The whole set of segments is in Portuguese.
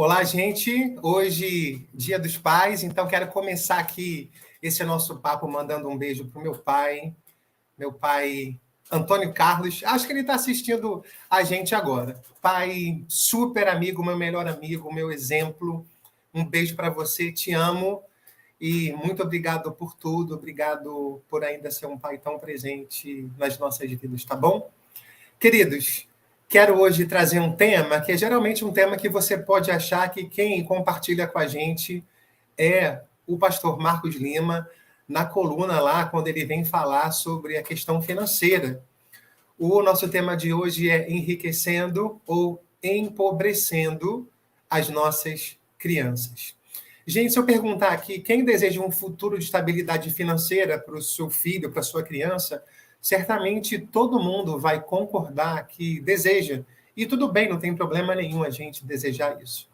Olá, gente. Hoje, Dia dos Pais, então quero começar aqui esse nosso papo mandando um beijo para o meu pai Antônio Carlos. Acho que ele está assistindo a gente agora. Pai super amigo, meu melhor amigo, meu exemplo. Um beijo para você, te amo e muito obrigado por tudo. Obrigado por ainda ser um pai tão presente nas nossas vidas, tá bom? Queridos, quero hoje trazer um tema que é geralmente um tema que você pode achar que quem compartilha com a gente é o pastor Marcos Lima, na coluna lá, quando ele vem falar sobre a questão financeira. O nosso tema de hoje é enriquecendo ou empobrecendo as nossas crianças. Gente, se eu perguntar aqui, quem deseja um futuro de estabilidade financeira para o seu filho, para a sua criança, certamente todo mundo vai concordar que deseja. E tudo bem, não tem problema nenhum a gente desejar isso.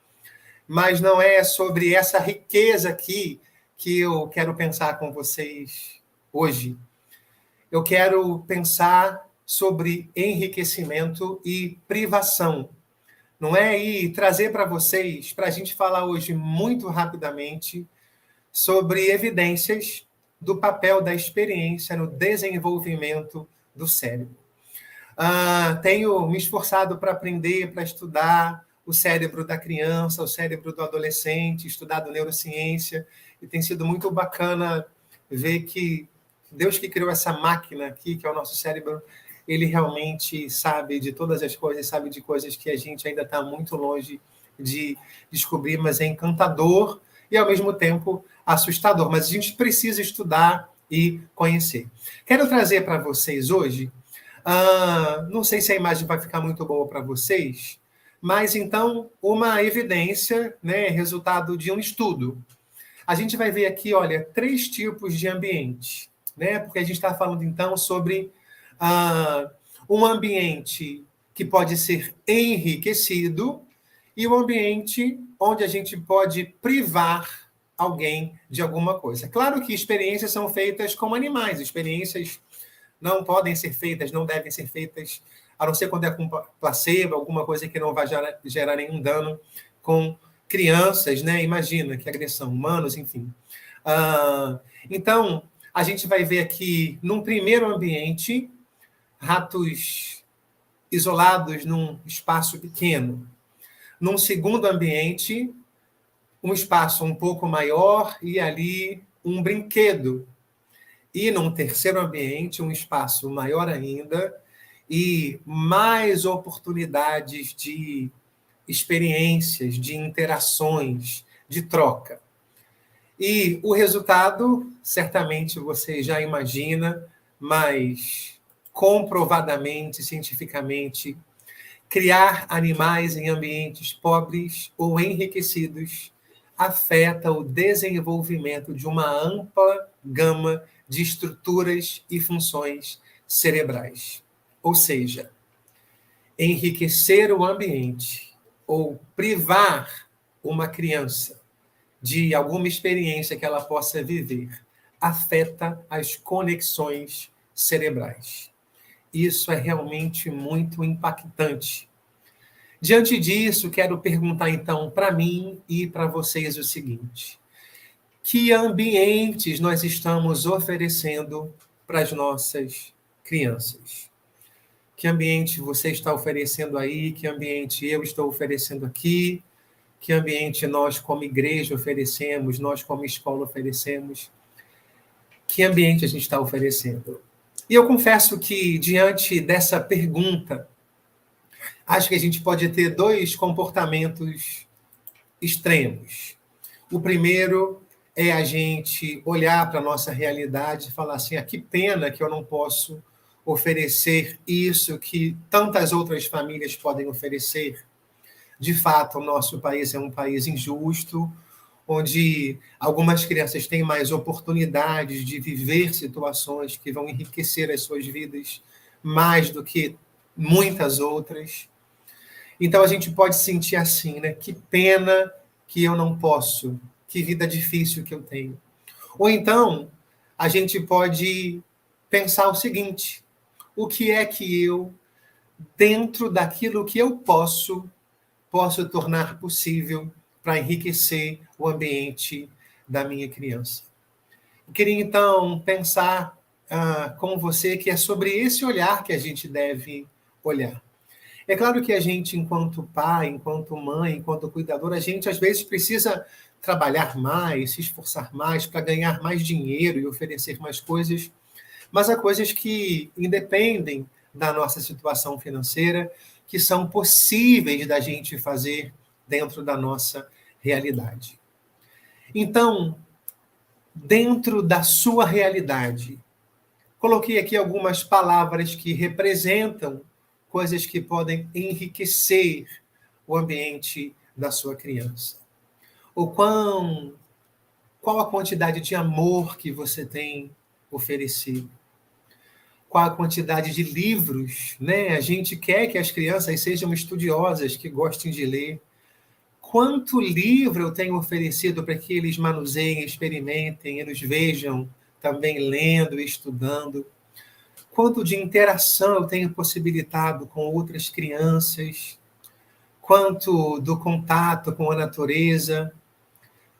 Mas não é sobre essa riqueza aqui que eu quero pensar com vocês hoje. Eu quero pensar sobre enriquecimento e privação. Não é? E trazer para vocês, para a gente falar hoje muito rapidamente sobre evidências do papel da experiência no desenvolvimento do cérebro. Tenho me esforçado para aprender, para estudar o cérebro da criança, o cérebro do adolescente, estudado neurociência, e tem sido muito bacana ver que Deus que criou essa máquina aqui, que é o nosso cérebro, ele realmente sabe de todas as coisas, sabe de coisas que a gente ainda está muito longe de descobrir, mas é encantador e, ao mesmo tempo, assustador. Mas a gente precisa estudar e conhecer. Quero trazer para vocês hoje, não sei se a imagem vai ficar muito boa para vocês, mas, então, uma evidência, né, resultado de um estudo. A gente vai ver aqui, olha, 3 tipos de ambiente, né? Porque a gente está falando, então, sobre um ambiente que pode ser enriquecido e um ambiente onde a gente pode privar alguém de alguma coisa. Claro que experiências são feitas com animais, experiências não podem ser feitas, não devem ser feitas, a não ser quando é com placebo, alguma coisa que não vai gerar nenhum dano com crianças, né? Imagina que agressão, humanos, enfim. Então, a gente vai ver aqui, num primeiro ambiente, ratos isolados num espaço pequeno. Num segundo ambiente, um espaço um pouco maior e ali um brinquedo. E num terceiro ambiente, um espaço maior ainda e mais oportunidades de experiências, de interações, de troca. E o resultado, certamente você já imagina, mas comprovadamente, cientificamente, criar animais em ambientes pobres ou enriquecidos afeta o desenvolvimento de uma ampla gama de estruturas e funções cerebrais. Ou seja, enriquecer o ambiente ou privar uma criança de alguma experiência que ela possa viver afeta as conexões cerebrais. Isso é realmente muito impactante. Diante disso, quero perguntar então para mim e para vocês o seguinte: que ambientes nós estamos oferecendo para as nossas crianças? Que ambiente você está oferecendo aí? Que ambiente eu estou oferecendo aqui? Que ambiente nós, como igreja, oferecemos? Nós, como escola, oferecemos? Que ambiente a gente está oferecendo? E eu confesso que, diante dessa pergunta, acho que a gente pode ter 2 comportamentos extremos. O primeiro é a gente olhar para a nossa realidade e falar assim, que pena que eu não posso oferecer isso que tantas outras famílias podem oferecer. De fato, o nosso país é um país injusto, onde algumas crianças têm mais oportunidades de viver situações que vão enriquecer as suas vidas mais do que muitas outras. Então, a gente pode sentir assim, né? Que pena que eu não posso, que vida difícil que eu tenho. Ou então, a gente pode pensar o seguinte: o que é que eu, dentro daquilo que eu posso tornar possível para enriquecer o ambiente da minha criança. Eu queria, então, pensar com você que é sobre esse olhar que a gente deve olhar. É claro que a gente, enquanto pai, enquanto mãe, enquanto cuidador, a gente às vezes precisa trabalhar mais, se esforçar mais para ganhar mais dinheiro e oferecer mais coisas, mas há coisas que independem da nossa situação financeira, que são possíveis da gente fazer dentro da nossa realidade. Então, dentro da sua realidade, coloquei aqui algumas palavras que representam coisas que podem enriquecer o ambiente da sua criança. Qual a quantidade de amor que você tem oferecido? Qual a quantidade de livros, né? A gente quer que as crianças sejam estudiosas, que gostem de ler. Quanto livro eu tenho oferecido para que eles manuseiem, experimentem, eles vejam também lendo e estudando? Quanto de interação eu tenho possibilitado com outras crianças? Quanto do contato com a natureza?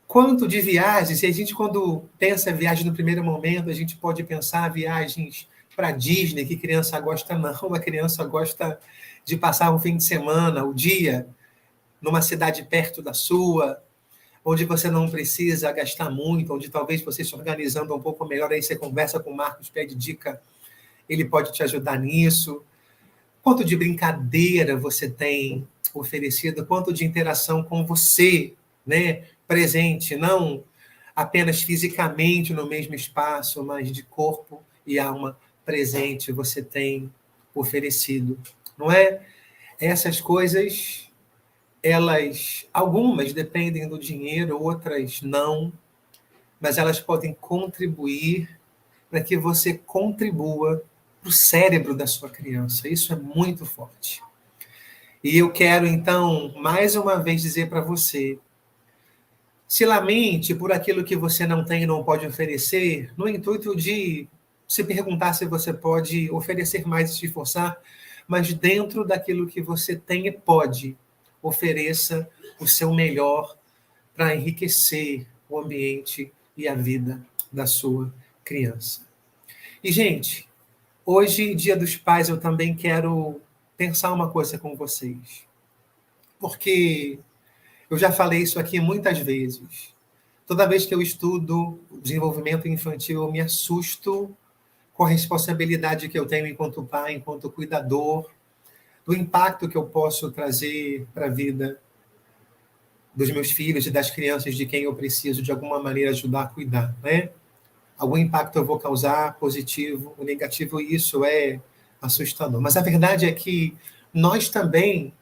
Quanto de viagens? E a gente, quando pensa em viagem no primeiro momento, a gente pode pensar viagens para Disney, que criança gosta, não. A criança gosta de passar um fim de semana, o dia, numa cidade perto da sua, onde você não precisa gastar muito, onde talvez você se organizando um pouco melhor, aí você conversa com o Marcos, pede dica, ele pode te ajudar nisso. Quanto de brincadeira você tem oferecido, quanto de interação com você, né, presente, não apenas fisicamente no mesmo espaço, mas de corpo e alma presente você tem oferecido, não é? Essas coisas, algumas dependem do dinheiro, outras não, mas elas podem contribuir para que você contribua para o cérebro da sua criança. Isso é muito forte. E eu quero, então, mais uma vez dizer para você, se lamente por aquilo que você não tem e não pode oferecer, no intuito de se perguntar se você pode oferecer mais e se esforçar, mas dentro daquilo que você tem e pode, ofereça o seu melhor para enriquecer o ambiente e a vida da sua criança. E, gente, hoje, Dia dos Pais, eu também quero pensar uma coisa com vocês. Porque eu já falei isso aqui muitas vezes. Toda vez que eu estudo desenvolvimento infantil, eu me assusto com a responsabilidade que eu tenho enquanto pai, enquanto cuidador, do impacto que eu posso trazer para a vida dos meus filhos e das crianças de quem eu preciso, de alguma maneira, ajudar a cuidar, né? Algum impacto eu vou causar, positivo ou negativo, e isso é assustador. Mas a verdade é que nós também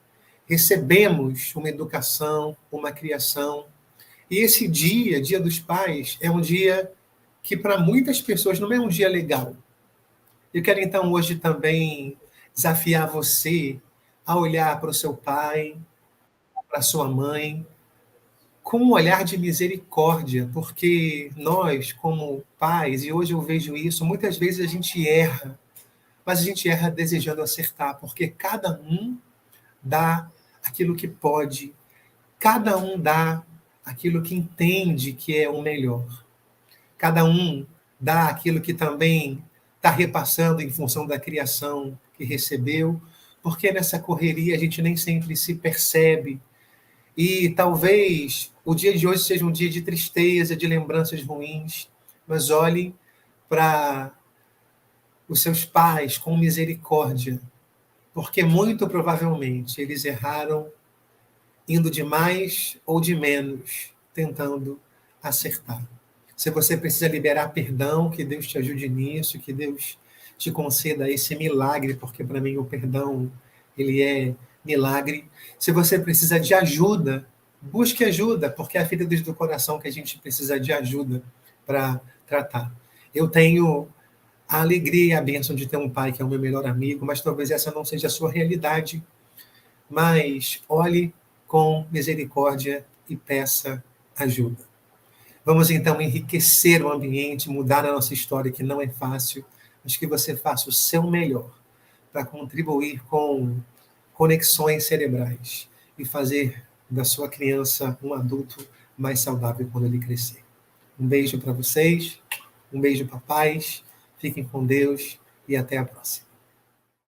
recebemos uma educação, uma criação, e esse dia, Dia dos Pais, é um dia que para muitas pessoas não é um dia legal. Eu quero então hoje também desafiar você a olhar para o seu pai, para a sua mãe, com um olhar de misericórdia, porque nós, como pais, e hoje eu vejo isso, muitas vezes a gente erra, mas a gente erra desejando acertar, porque cada um dá aquilo que pode, cada um dá aquilo que entende que é o melhor, cada um dá aquilo que também está repassando em função da criação que recebeu, porque nessa correria a gente nem sempre se percebe. E talvez o dia de hoje seja um dia de tristeza, de lembranças ruins, mas olhe para os seus pais com misericórdia, porque muito provavelmente eles erraram indo de mais ou de menos, tentando acertar. Se você precisa liberar perdão, que Deus te ajude nisso, que Deus te conceda esse milagre, porque para mim o perdão, ele é milagre. Se você precisa de ajuda, busque ajuda, porque é a ferida do coração que a gente precisa de ajuda para tratar. Eu tenho a alegria e a bênção de ter um pai que é o meu melhor amigo, mas talvez essa não seja a sua realidade. Mas olhe com misericórdia e peça ajuda. Vamos então enriquecer o ambiente, mudar a nossa história, que não é fácil, mas que você faça o seu melhor para contribuir com conexões cerebrais e fazer da sua criança um adulto mais saudável quando ele crescer. Um beijo para vocês, um beijo, papais, fiquem com Deus e até a próxima.